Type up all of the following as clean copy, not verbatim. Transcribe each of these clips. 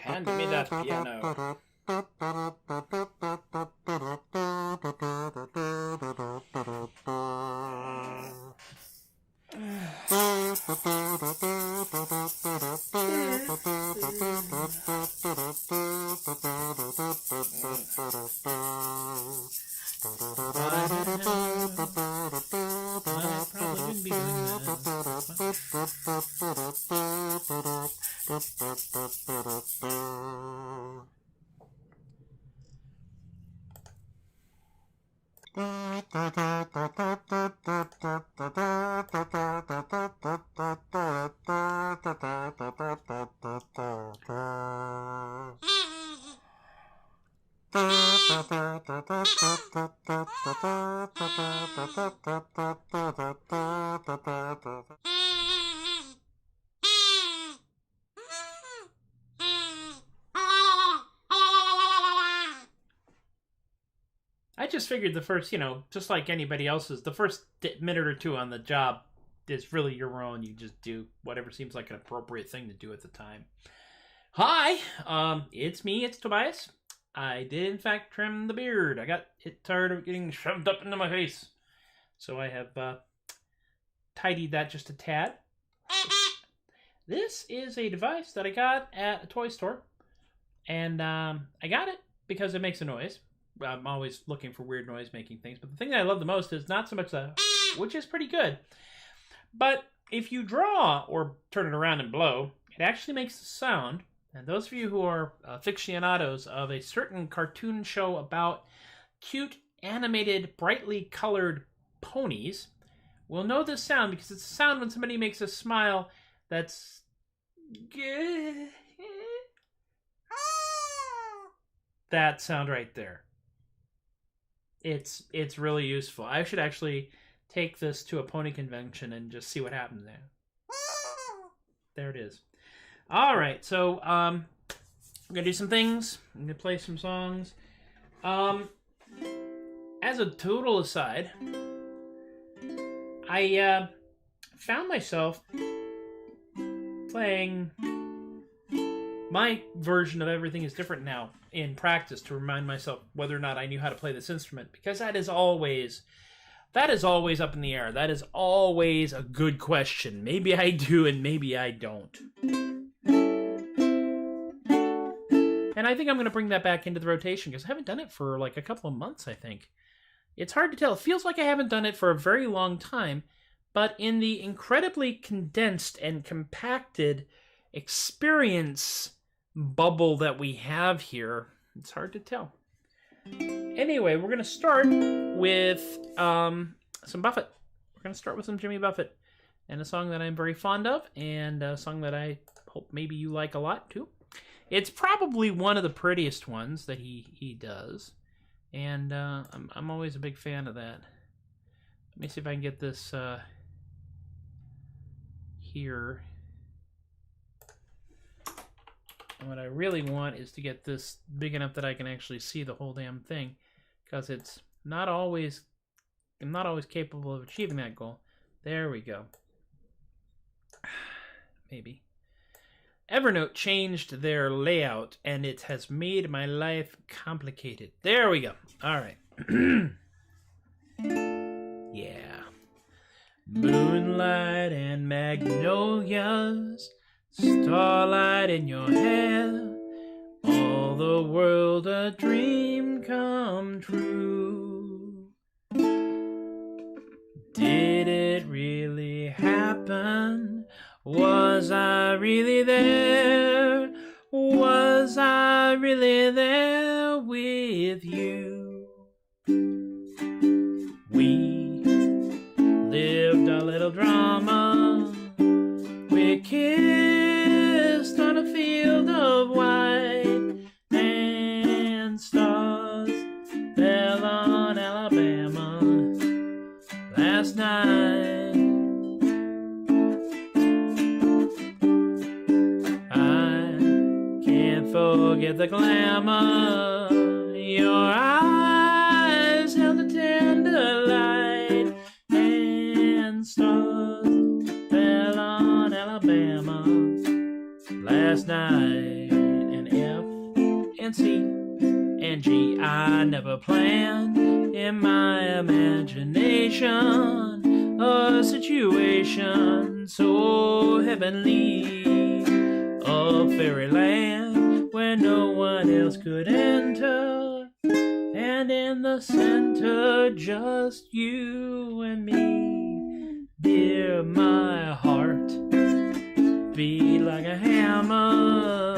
Hand me that piano. I just figured the first, just like anybody else's, the first minute or two on the job is really your own. You just do whatever seems like an appropriate thing to do at the time. Hi, it's me, it's Tobias. I did, in fact, trim the beard. I got tired of getting shoved up into my face. So I have tidied that just a tad. This is a device that I got at a toy store. And I got it because it makes a noise. I'm always looking for weird noise-making things. But the thing that I love the most is not so much the, which is pretty good. But if you draw or turn it around and blow, it actually makes a sound. And those of you who are aficionados of a certain cartoon show about cute, animated, brightly colored ponies will know this sound because it's a sound when somebody makes a smile that's... that sound right there. It's really useful. I should actually take this to a pony convention and just see what happens there. There it is. All right, so I'm going to do some things. I'm going to play some songs. As a total aside, I found myself playing my version of Everything is Different Now in practice to remind myself whether or not I knew how to play this instrument, because that is always up in the air. That is always a good question. Maybe I do and maybe I don't. And I think I'm going to bring that back into the rotation because I haven't done it for like a couple of months, I think. It's hard to tell. It feels like I haven't done it for a very long time, but in the incredibly condensed and compacted experience bubble that we have here, it's hard to tell. Anyway, we're going to start with some Buffett. We're going to start with some Jimmy Buffett and a song that I'm very fond of and a song that I hope maybe you like a lot too. It's probably one of the prettiest ones that he does, and I'm always a big fan of that. Let me see if I can get this here. And what I really want is to get this big enough that I can actually see the whole damn thing, because I'm not always capable of achieving that goal. There we go. Maybe. Evernote changed their layout, and it has made my life complicated. There we go. All right. Yeah. Moonlight and magnolias, starlight in your hair, all the world a dream come true. Did it really happen? Was I really there? Was I really there with you? We lived a little drama. We kissed on a field of white, and stars fell on Alabama last night. Forget the glamour Your eyes held a tender light, and stars fell on Alabama last night. And F and C and G, I never planned in my imagination a situation so heavenly, a fairyland where no one else could enter, and in the center just you and me. Dear, my heart beat like a hammer,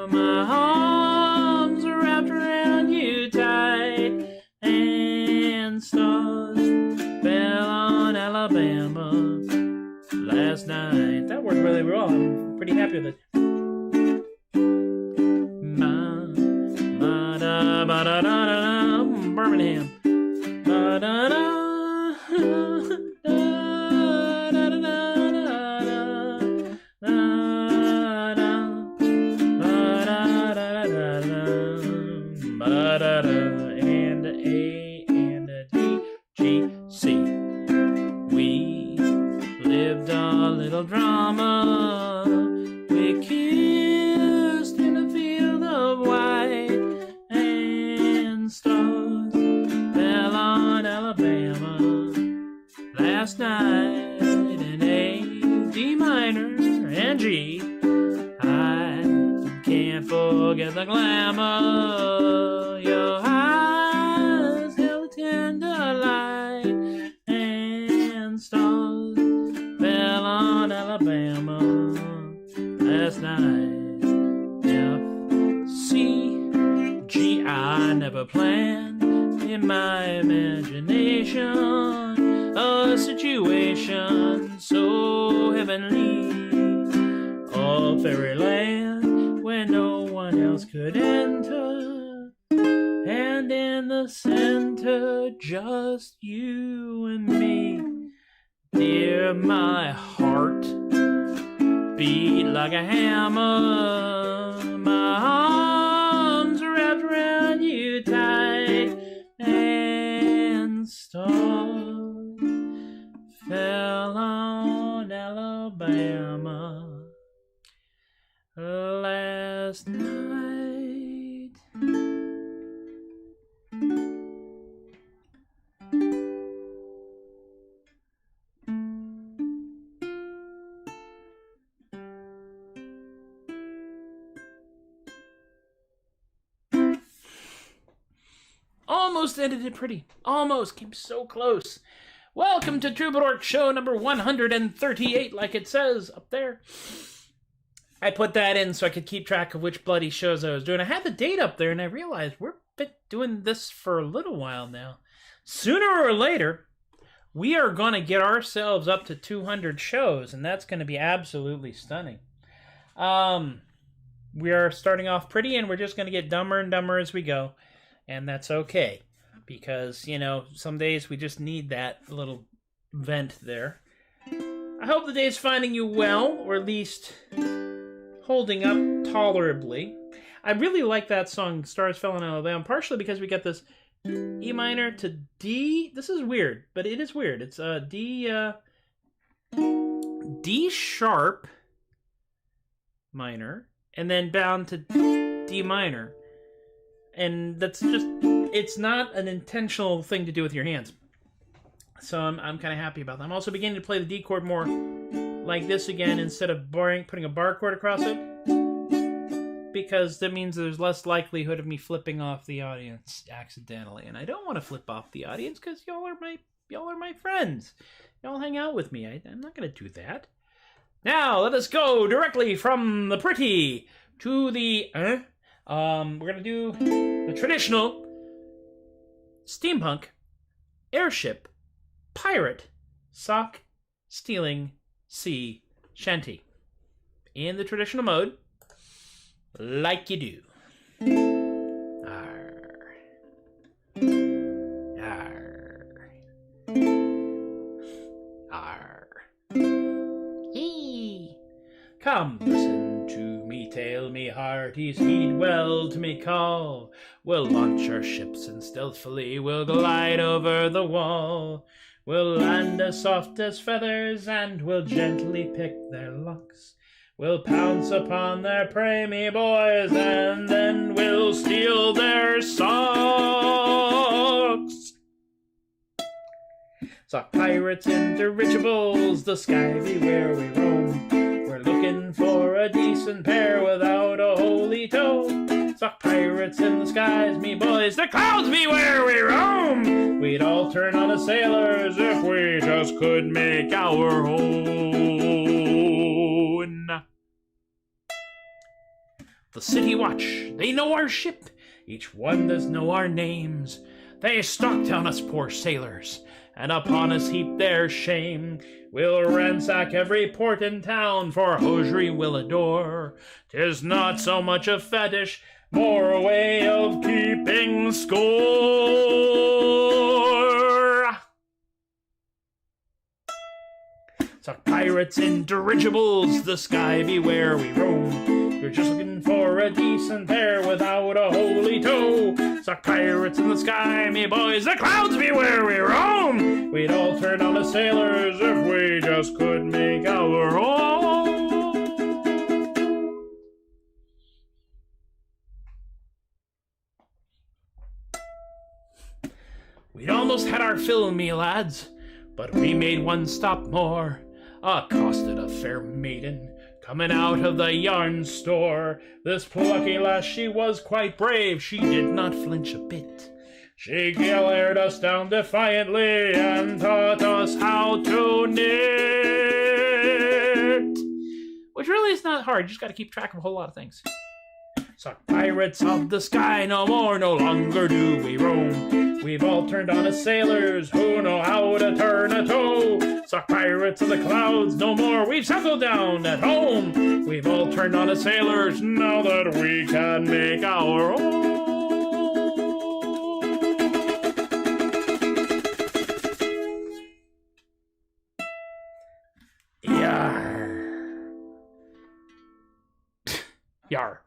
my arms are wrapped around you tight, and stars fell on Alabama last night. That worked really well. I'm pretty happy with it. Birmingham. And A and a D, G, C. We lived a little drama. We kissed in a field of white, and stars fell on Alabama last night. In A, D minor, and G. I can't forget the glamour. Your eyes held a tender light, and stars fell on Alabama last night. F, C, G, I never planned in my imagination a situation so heavenly, a fairyland where no one else could enter, and in the center just you and me. Dear, my heart beat like a hammer, my arms wrapped around you tight, and stars fell on Alabama last night. Almost ended it pretty. Almost. Came so close. Welcome to Troubadork show number 138, like it says up there. I put that in so I could keep track of which bloody shows I was doing. I had the date up there, and I realized we've been doing this for a little while now. Sooner or later, we are going to get ourselves up to 200 shows, and that's going to be absolutely stunning. We are starting off pretty, and we're just going to get dumber and dumber as we go. And that's okay, because, you know, some days we just need that little vent there. I hope the day's finding you well, or at least holding up tolerably. I really like that song, Stars Fell in Alabama, partially because we got this E minor to D. This is weird, but it is weird. It's D sharp minor, and then bound to D minor. And that's just, it's not an intentional thing to do with your hands. So I'm kind of happy about that. I'm also beginning to play the D chord more like this again instead of putting a bar chord across it, because that means there's less likelihood of me flipping off the audience accidentally. And I don't want to flip off the audience because y'all are my friends. Y'all hang out with me. I'm not going to do that. Now, let us go directly from the pretty to the... we're going to do the traditional steampunk, airship, pirate, sock, stealing, sea, shanty. In the traditional mode, like you do. Arr. Arr. Arr. Eee. Come, listen to me, tell me heart authorities heed well to me call. We'll launch our ships and stealthily we'll glide over the wall. We'll land as soft as feathers and we'll gently pick their locks. We'll pounce upon their prey, me boys, and then we'll steal their socks. Sock pirates and dirigibles, the sky be where we roam. We're looking for a decent pair without a holy toe. Sock pirates in the skies, me boys, the clouds be where we roam. We'd all turn on the sailors if we just could make our own. The city watch, they know our ship, each one does know our names. They stalk down us poor sailors, and upon us heap their shame. We'll ransack every port in town, for hosiery we'll adore. 'Tis not so much a fetish, more a way of keeping score. Sock pirates in dirigibles, the sky be where we roam. We're just looking for a decent pair without a holy toe. Sock pirates in the sky, me boys, the clouds be where we roam. We'd all turn on the sailors if we just could make our own. We'd almost had our fill, me lads, but we made one stop more. Accosted a fair maiden coming out of the yarn store. This plucky lass, she was quite brave, she did not flinch a bit. She glared us down defiantly and taught us how to knit. Which really is not hard, you just gotta keep track of a whole lot of things. Sock pirates of the sky no more, no longer do we roam. We've all turned on as sailors who know how to turn a toe. Sock pirates of the clouds no more, we've settled down at home. We've all turned on as sailors now that we can make our own. Yar. Yar.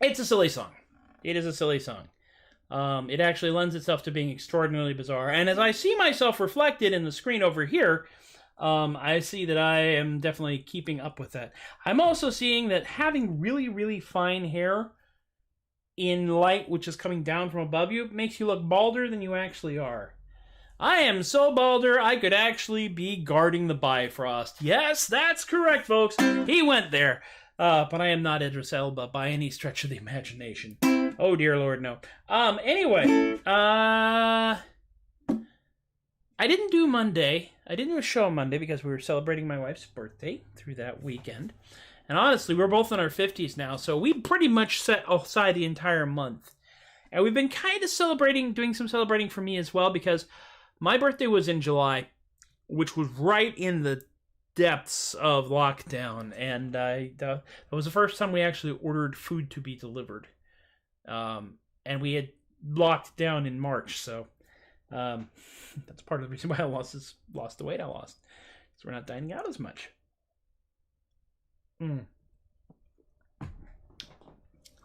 It's a silly song. It is a silly song. It actually lends itself to being extraordinarily bizarre. And as I see myself reflected in the screen over here, I see that I am definitely keeping up with that. I'm also seeing that having really, really fine hair in light which is coming down from above you makes you look balder than you actually are. I am so balder I could actually be guarding the Bifrost. Yes, that's correct, folks. He went there. But I am not Idris Elba by any stretch of the imagination. Oh, dear Lord, no. Anyway, I didn't do Monday. I didn't do a show on Monday because we were celebrating my wife's birthday through that weekend. And honestly, we're both in our 50s now, so we pretty much set aside the entire month. And we've been kind of celebrating, doing some celebrating for me as well, because my birthday was in July, which was right in the depths of lockdown, and that was the first time we actually ordered food to be delivered, and we had locked down in March, so that's part of the reason why I lost the weight I lost, because we're not dining out as much.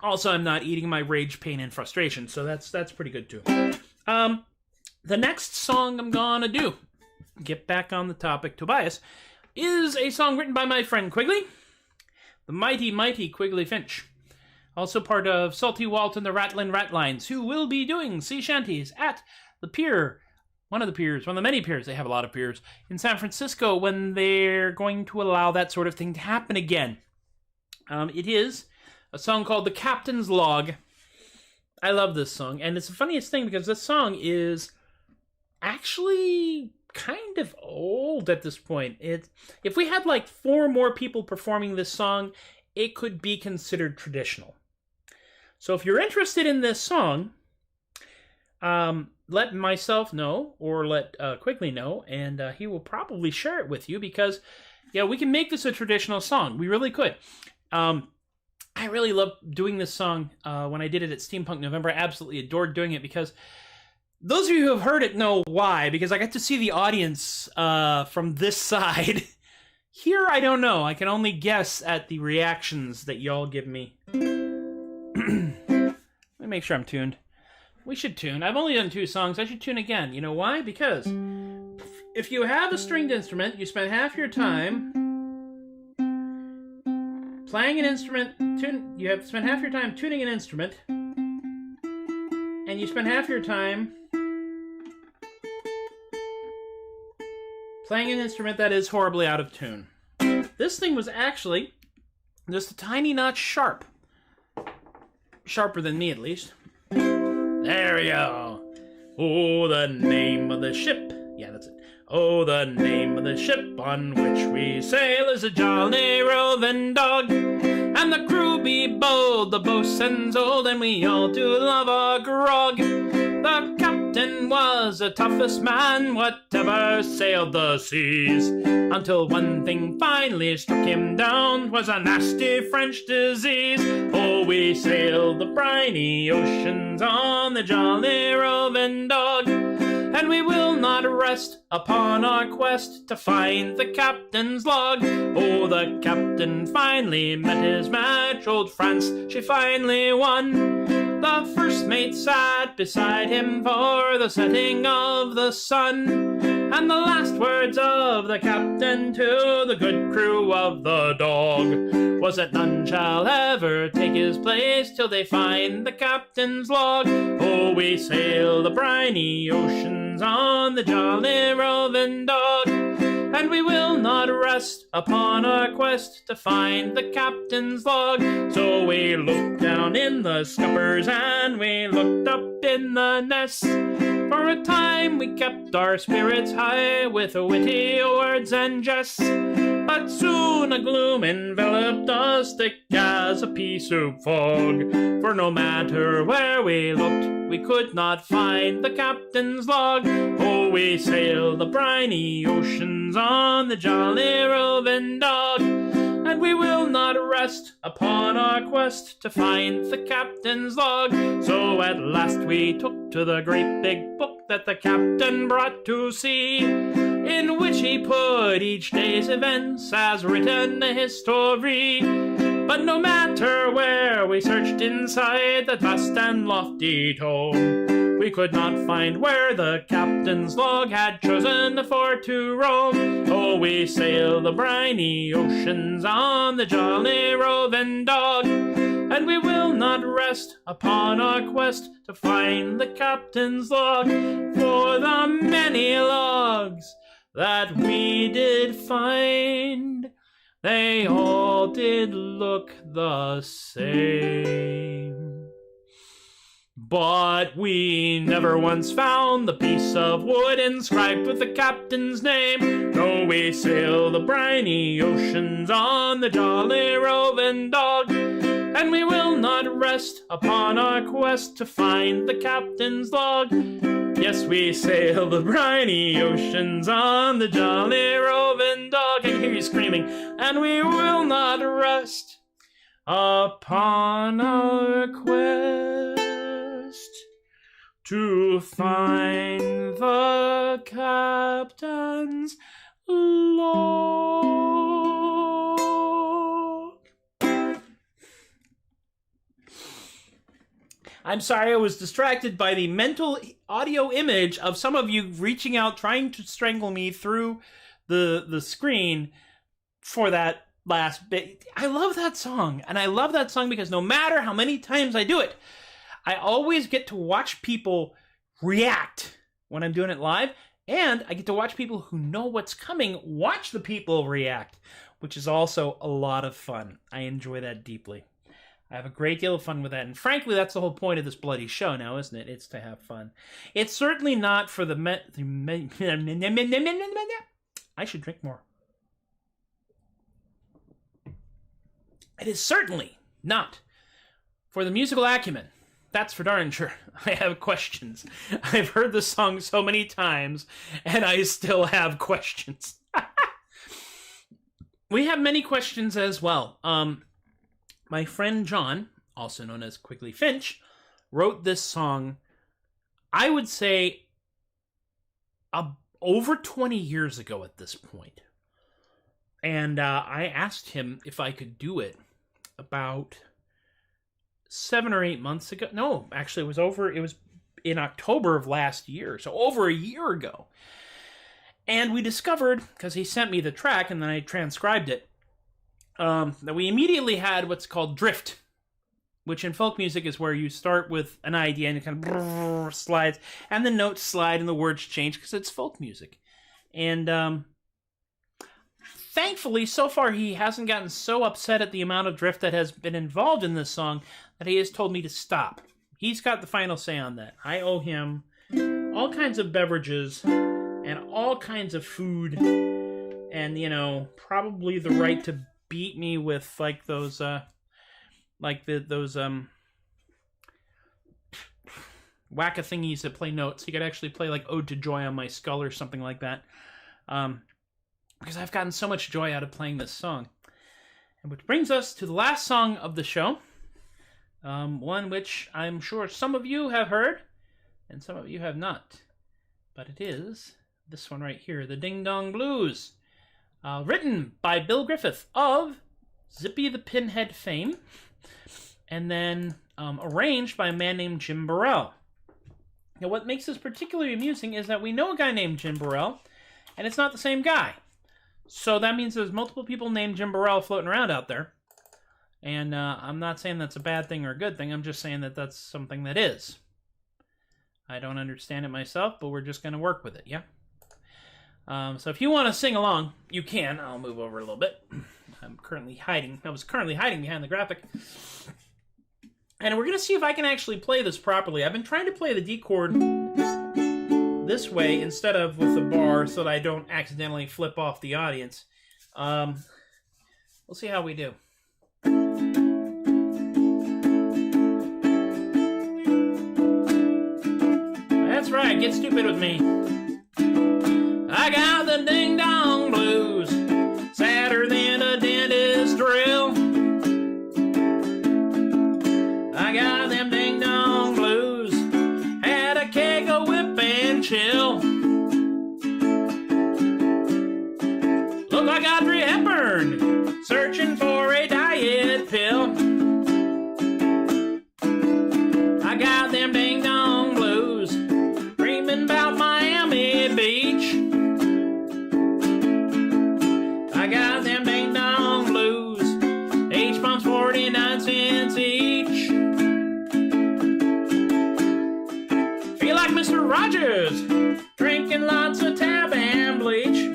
Also, I'm not eating my rage, pain, and frustration, so that's pretty good too. The next song I'm gonna do, get back on the topic, Tobias, is a song written by my friend Quigley, the mighty, mighty Quigley Finch. Also part of Salty Walt and the Rattlin' Ratlines, who will be doing sea shanties at the pier, one of the many piers, they have a lot of piers, in San Francisco when they're going to allow that sort of thing to happen again. It is a song called The Captain's Log. I love this song, and it's the funniest thing because this song is actually kind of old at this point. If we had like 4 more people performing this song, it could be considered traditional. So if you're interested in this song, let myself know or let Quigley know, and he will probably share it with you because, yeah, we can make this a traditional song. We really could. I really love doing this song. When I did it at Steampunk November, I absolutely adored doing it because those of you who have heard it know why, because I got to see the audience from this side Here, I don't know. I can only guess at the reactions that y'all give me. Let me make sure I'm tuned. We should tune. I've only done 2 songs. I should tune again. You know why? Because if you have a stringed instrument, you spend half your time playing an instrument. You have to spend half your time tuning an instrument, and you spend half your time playing an instrument that is horribly out of tune. This thing was actually just a tiny notch sharp. Sharper than me, at least. There we go. Oh, the name of the ship. Yeah, that's it. Oh, the name of the ship on which we sail is a jolly roving dog. And the crew be bold, the boatswain's old, and we all do love a grog. The captain was the toughest man, whatever sailed the seas. Until one thing finally struck him down, was a nasty French disease. Oh, we sailed the briny oceans on the jolly roving dog. And we will not rest upon our quest to find the captain's log. Oh, the captain finally met his match, old France, she finally won. The first mate sat beside him for the setting of the sun. And the last words of the captain to the good crew of the dog was that none shall ever take his place till they find the captain's log. Oh, we sail the briny oceans on the jolly roving dog. And we will not rest upon our quest to find the captain's log. So we looked down in the scuppers and we looked up in the nest. For a time we kept our spirits high with witty words and jests. But soon a gloom enveloped us thick as a pea soup fog. For no matter where we looked, we could not find the captain's log. Oh, we sailed the briny oceans on the jolly roving dog. And we will not rest upon our quest to find the captain's log. So at last we took to the great big book that the captain brought to sea, in which he put each day's events as written a history. But no matter where we searched inside that vast and lofty tome, we could not find where the captain's log had chosen for to roam. Oh, we sail the briny oceans on the jolly roving dog. And we will not rest upon our quest to find the captain's log. For the many logs that we did find, they all did look the same. But we never once found the piece of wood inscribed with the captain's name. No, we sail the briny oceans on the jolly roving dog. And we will not rest upon our quest to find the captain's log. Yes, we sail the briny oceans on the jolly roving dog. I can hear you screaming. And we will not rest upon our quest to find the captain's log. I'm sorry, I was distracted by the mental audio image of some of you reaching out, trying to strangle me through the screen for that last bit. I love that song, and I love that song because no matter how many times I do it, I always get to watch people react when I'm doing it live, and I get to watch people who know what's coming watch the people react, which is also a lot of fun. I enjoy that deeply. I have a great deal of fun with that, and frankly, that's the whole point of this bloody show now, isn't it? It's to have fun. It's certainly not for the I should drink more. It is certainly not for the musical acumen. That's for darn sure. I have questions. I've heard the song so many times, and I still have questions. We have many questions as well. My friend John, also known as Quigley Finch, wrote this song, I would say, over 20 years ago at this point. And I asked him if I could do it about 7 or 8 months ago. No, actually, it was in October of last year, so over a year ago. And we discovered, because he sent me the track and then I transcribed it, that we immediately had what's called drift, which in folk music is where you start with an idea and it kind of slides, and the notes slide and the words change because it's folk music. And thankfully, so far he hasn't gotten so upset at the amount of drift that has been involved in this song that he has told me to stop. He's got the final say on that. I owe him all kinds of beverages and all kinds of food and, you know, probably the right to beat me with, like, those whack-a-thingies that play notes. He could actually play, like, Ode to Joy on my skull or something like that. Because I've gotten so much joy out of playing this song. And which brings us to the last song of the show. One which I'm sure some of you have heard, and some of you have not. But it is this one right here, the Ding Dong Blues. Written by Bill Griffith of Zippy the Pinhead fame. And then arranged by a man named Jim Burrill. Now, what makes this particularly amusing is that we know a guy named Jim Burrill, and it's not the same guy. So that means there's multiple people named Jim Burrill floating around out there. And I'm not saying that's a bad thing or a good thing. I'm just saying that that's something that is. I don't understand it myself, but we're just going to work with it, yeah? So if you want to sing along, you can. I'll move over a little bit. I was currently hiding behind the graphic. And we're going to see if I can actually play this properly. I've been trying to play the D chord this way instead of with the bar so that I don't accidentally flip off the audience. We'll see how we do. That's right, get stupid with me. I got the ding-dong blues, sadder than a dentist drill. I got them ding-dong blues, had a keg of whip and chill. Look like Audrey Hepburn, searching for a diet pill. I got them ding-dong blues, dreaming about Miami Beach. I got them ding-dong blues, H-bombs 49 cents each. Feel like Mr. Rogers, drinking lots of tab and bleach.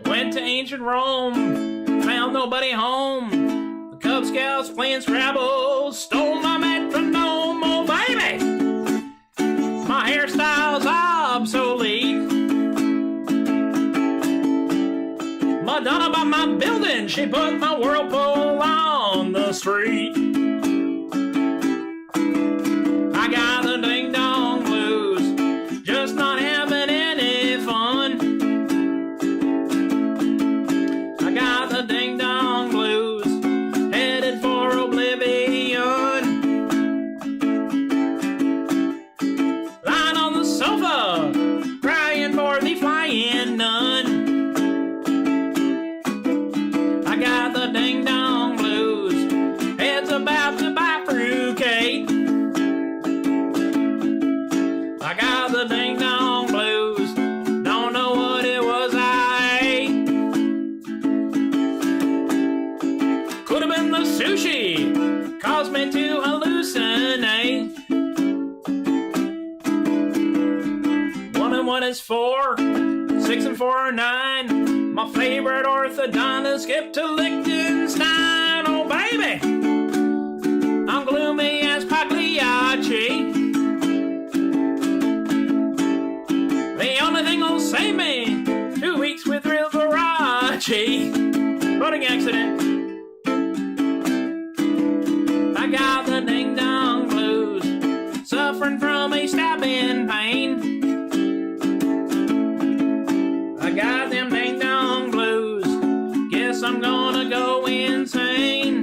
Went to ancient Rome, found nobody home. The Cub Scouts playing Scrabble, stole my metronome, oh baby! My hairstyle's obsolete. Madonna bought my building, she put my whirlpool on the street. I got the ding-dong blues, just not having any fun. I got the ding-dong blues, headed for oblivion. Lying on the sofa, crying for the flying nun. I got the ding-dong blues, head's about to bifurcate. I got the ding-dong blues, don't know what it was I ate. Could have been the sushi, caused me to hallucinate. 1 and 1 is 4, 6 and 4 are 9. My favorite orthodontist skipped to Liechtenstein. Oh baby, I'm gloomy as Pagliacci. The only thing that'll save me, 2 weeks with real Liberace. Boating accident. I got the ding-dong blues, suffering from a stabbing pain. I got them ding-dong blues, guess I'm gonna go insane.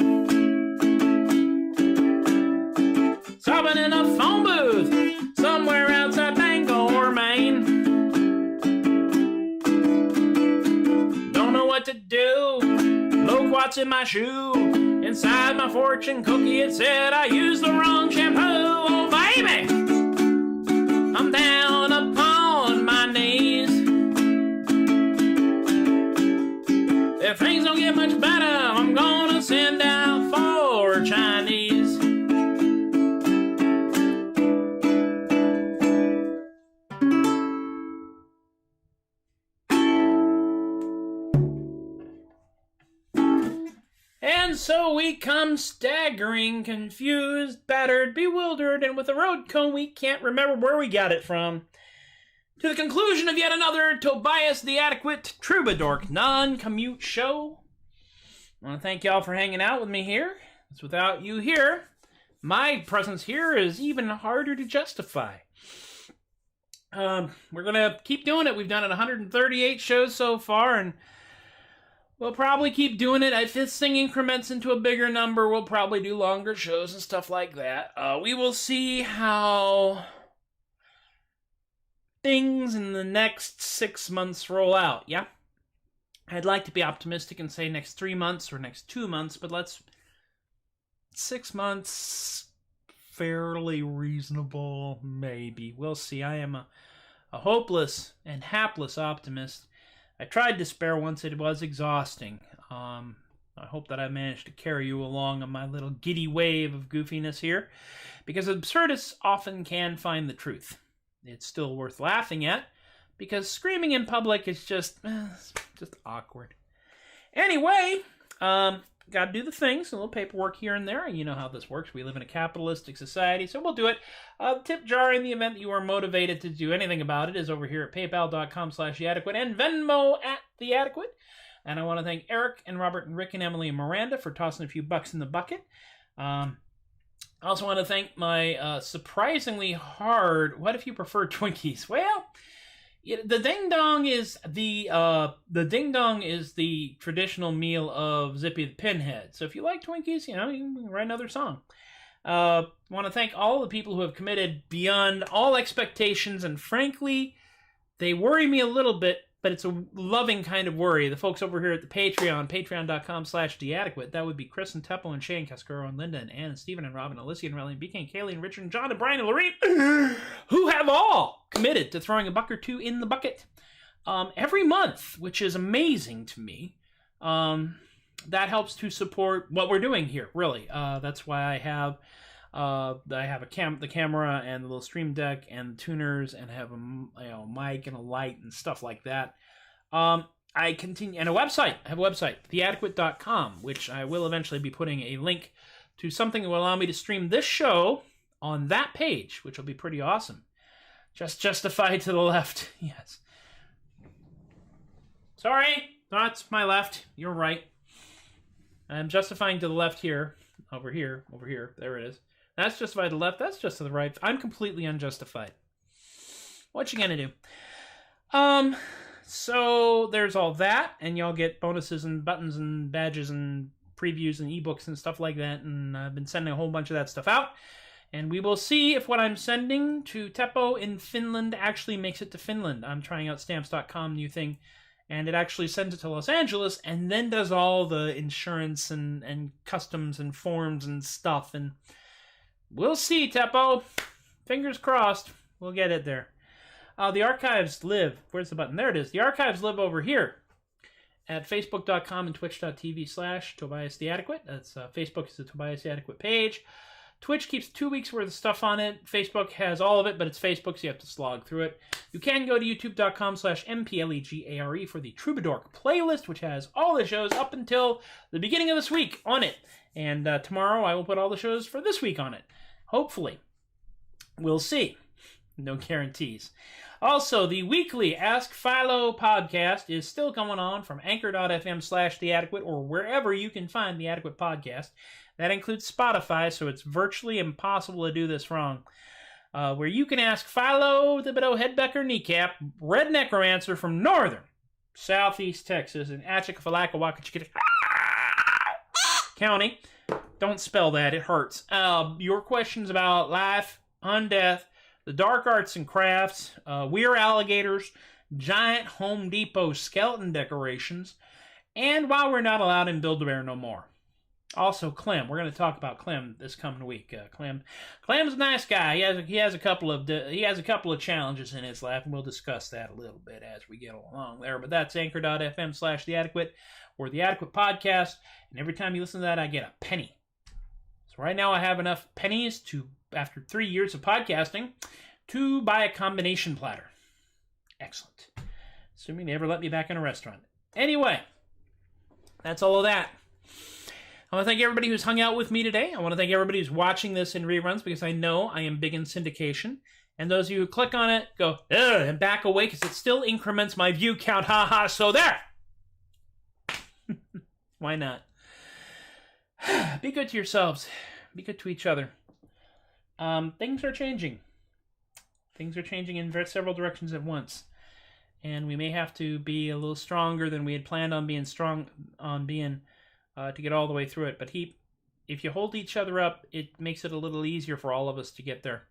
Sobbing in a phone booth, somewhere outside Bangor, Maine. drops in my shoe. Inside my fortune cookie it said I used the wrong shampoo. Oh baby, I'm down upon my knees. If things don't get much better, I'm gonna send out for Chinese. And so we come staggering, confused, battered, bewildered, and with a road comb we can't remember where we got it from, to the conclusion of yet another Tobias the Adequate Troubadork Non-Commute Show. I want to thank y'all for hanging out with me here. It's without you here, my presence here is even harder to justify. We're going to keep doing it. We've done it 138 shows so far, and we'll probably keep doing it. If this thing increments into a bigger number, we'll probably do longer shows and stuff like that. We will see how things in the next 6 months roll out, yeah? I'd like to be optimistic and say next 3 months or next 2 months, but 6 months, fairly reasonable, maybe. We'll see. I am a hopeless and hapless optimist. I tried despair once. It was exhausting. I hope that I managed to carry you along on my little giddy wave of goofiness here, because absurdists often can find the truth. It's still worth laughing at, because screaming in public is just awkward. Anyway, gotta do the things, a little paperwork here and there. You know how this works. We live in a capitalistic society, so we'll do it. Tip jar in the event that you are motivated to do anything about it is over here at paypal.com/theadequate and Venmo at theadequate. And I want to thank Eric and Robert and Rick and Emily and Miranda for tossing a few bucks in the bucket. I also want to thank my surprisingly hard, what if you prefer Twinkies? Well, the ding dong is the traditional meal of Zippy the Pinhead. So if you like Twinkies, you can write another song. I want to thank all the people who have committed beyond all expectations, and frankly, they worry me a little bit, but it's a loving kind of worry. The folks over here at the Patreon, patreon.com/theadequate. That would be Chris and Teppo and Shane, Cascaro and Linda and Ann and Stephen and Robin, Alicia and Relly and BK and Kaylee and Richard and John and Brian and Lorene, who have all committed to throwing a buck or two in the bucket every month, which is amazing to me. That helps to support what we're doing here, really. That's why I have the camera and the little stream deck and the tuners, and have a mic and a light and stuff like that. I continue, and a website. I have a website, theadequate.com, which I will eventually be putting a link to something that will allow me to stream this show on that page, which will be pretty awesome. Just justified to the left, yes. Sorry, that's my left. You're right. I'm justifying to the left here, over here, there it is. That's justified to the left, that's just to the right. I'm completely unjustified. What you gonna do? So there's all that, and y'all get bonuses and buttons and badges and previews and ebooks and stuff like that, and I've been sending a whole bunch of that stuff out. And we will see if what I'm sending to Teppo in Finland actually makes it to Finland. I'm trying out stamps.com, new thing, and it actually sends it to Los Angeles and then does all the insurance and customs and forms and stuff. And we'll see, Teppo. Fingers crossed. We'll get it there. The archives live. Where's the button? There it is. The archives live over here at facebook.com and twitch.tv/Tobias the Adequate. That's Facebook is the Tobias the Adequate page. Twitch keeps 2 weeks worth of stuff on it. Facebook has all of it, but it's Facebook, so you have to slog through it. You can go to youtube.com/MPLEGARE for the Troubadork playlist, which has all the shows up until the beginning of this week on it. And tomorrow I will put all the shows for this week on it. Hopefully. We'll see. No guarantees. Also, the weekly Ask Philo podcast is still going on from anchor.fm/theadequate or wherever you can find the Adequate podcast. That includes Spotify, so it's virtually impossible to do this wrong. Where you can ask Philo, Thibodeau, Headbecker, Kneecap, Rednecromancer from northern southeast Texas in Atchafalaka County. Don't spell that, it hurts. Your questions about life, undeath, the dark arts and crafts, weird alligators, giant Home Depot skeleton decorations, And while we're not allowed in Build-A-Bear no more. Also, Clem. We're going to talk about Clem this coming week. Clem's a nice guy. He has a couple of challenges in his life, and we'll discuss that a little bit as we get along there. But that's anchor.fm/The Adequate, or The Adequate Podcast. And every time you listen to that, I get a penny. So right now I have enough pennies to, after 3 years of podcasting, to buy a combination platter. Excellent. Assuming they ever let me back in a restaurant. Anyway, that's all of that. I want to thank everybody who's hung out with me today. I want to thank everybody who's watching this in reruns, because I know I am big in syndication. And those of you who click on it, go, ugh, and back away, because it still increments my view count. Ha ha, so there! Why not? Be good to yourselves. Be good to each other. Things are changing. Things are changing in several directions at once. And we may have to be a little stronger than we had planned on being to get all the way through it. But if you hold each other up, it makes it a little easier for all of us to get there.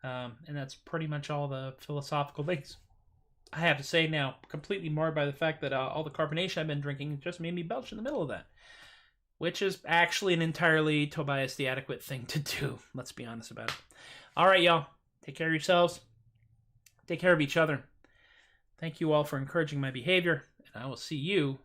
And that's pretty much all the philosophical things I have to say now. Completely marred by the fact that all the carbonation I've been drinking just made me belch in the middle of that. Which is actually an entirely Tobias the Adequate thing to do. Let's be honest about it. All right, y'all. Take care of yourselves. Take care of each other. Thank you all for encouraging my behavior. And I will see you